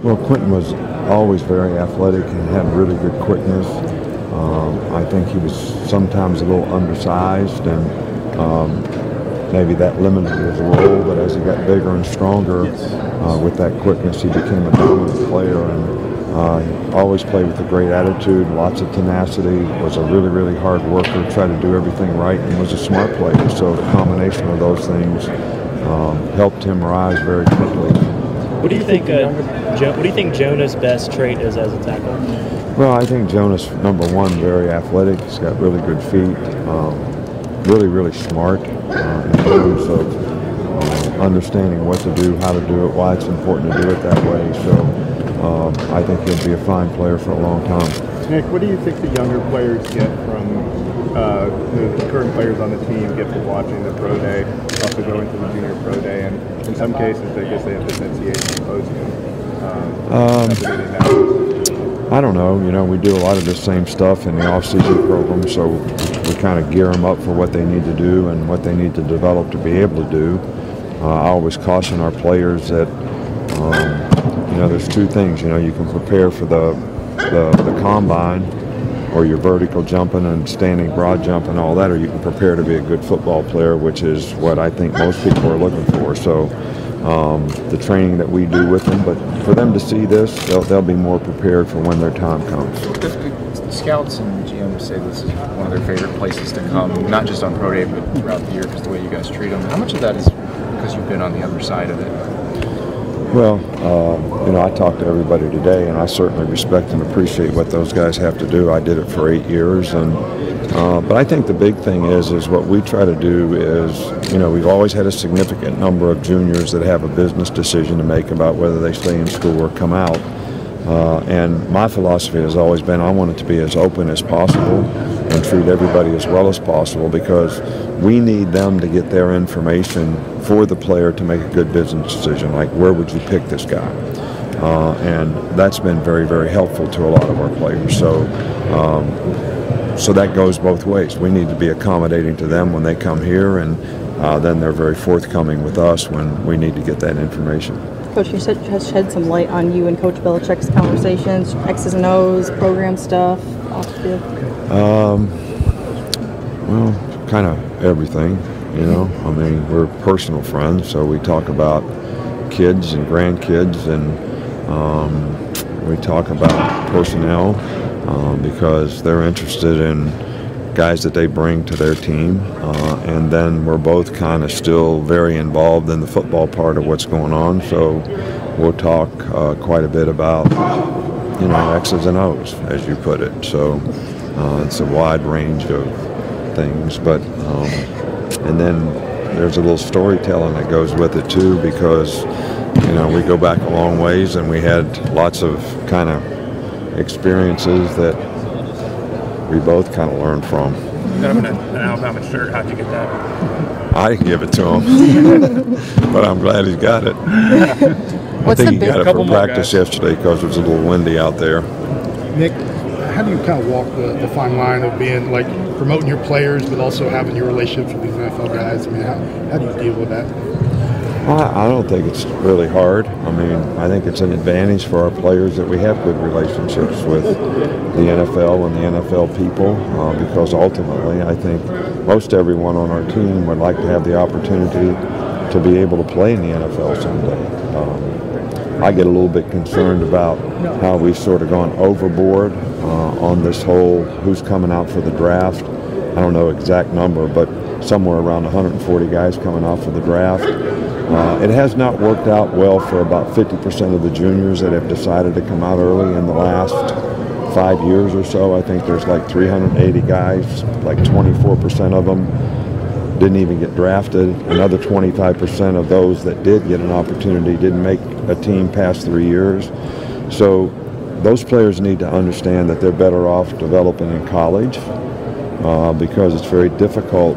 Well, Quentin was always very athletic and had really good quickness. I think he was sometimes a little undersized, and maybe that limited his role, but as he got bigger and stronger with that quickness, he became a dominant player, and he always played with a great attitude, lots of tenacity, was a really, really hard worker, tried to do everything right, and was a smart player. So the combination of those things helped him rise very quickly. What do you think? What do you think Jonah's best trait is as a tackle? Well, I think Jonah's, number one, very athletic. He's got really good feet. Really, really smart in terms of understanding what to do, how to do it, why it's important to do it that way. So I think he'll be a fine player for a long time. Nick, what do you think the younger players get from the current players on the team get from watching the pro day, also going to the junior pro day, and in some cases, I guess they have this NCAA symposium. I don't know. You know, we do a lot of the same stuff in the off-season program, so we kind of gear them up for what they need to do and what they need to develop to be able to do. I always caution our players that, you know, there's two things. You know, you can prepare for the combine, or your vertical jumping and standing broad jumping, all that, or you can prepare to be a good football player, which is what I think most people are looking for. So the training that we do with them, but for them to see this, they'll be more prepared for when their time comes. Scouts and GMs say this is one of their favorite places to come, not just on pro day, but throughout the year, because the way you guys treat them. How much of that is because you've been on the other side of it? Well, you know, I talk to everybody today, and I certainly respect and appreciate what those guys have to do. I did it for 8 years, and but I think the big thing is what we try to do is, you know, we've always had a significant number of juniors that have a business decision to make about whether they stay in school or come out. And my philosophy has always been I want it to be as open as possible and treat everybody as well as possible, because we need them to get their information for the player to make a good business decision, like where would you pick this guy? And that's been very, very helpful to a lot of our players. So that goes both ways. We need to be accommodating to them when they come here, and then they're very forthcoming with us when we need to get that information. Coach, you has shed some light on you and Coach Belichick's conversations, X's and O's, program stuff, off the field. Well, kind of everything, you know. I mean, we're personal friends, so we talk about kids and grandkids, and we talk about personnel because they're interested in guys that they bring to their team, and then we're both kind of still very involved in the football part of what's going on, so we'll talk quite a bit about, you know, X's and O's, as you put it. So it's a wide range of things, but and then there's a little storytelling that goes with it too, because, you know, we go back a long ways, and we had lots of kind of experiences that we both kind of learned from. You got him an Alabama shirt. How'd you get that? I didn't give it to him, but I'm glad he got it. I think he got it for practice yesterday because it was a little windy out there. Nick, how do you kind of walk the fine line of being, like, promoting your players but also having your relationships with these NFL guys? I mean, how do you deal with that? Well, I don't think it's really hard. I mean, I think it's an advantage for our players that we have good relationships with the NFL and the NFL people, because ultimately I think most everyone on our team would like to have the opportunity to be able to play in the NFL someday. I get a little bit concerned about how we've sort of gone overboard on this whole who's coming out for the draft. I don't know exact number, but somewhere around 140 guys coming out for the draft. It has not worked out well for about 50% of the juniors that have decided to come out early in the last 5 years or so. I think there's like 380 guys, like 24% of them didn't even get drafted. Another 25% of those that did get an opportunity didn't make a team past 3 years. So those players need to understand that they're better off developing in college, because it's very difficult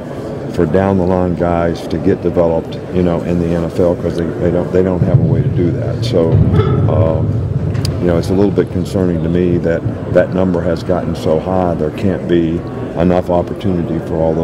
for down the line guys to get developed, you know, in the NFL, because they don't have a way to do that. So you know, it's a little bit concerning to me that that number has gotten so high. There can't be enough opportunity for all those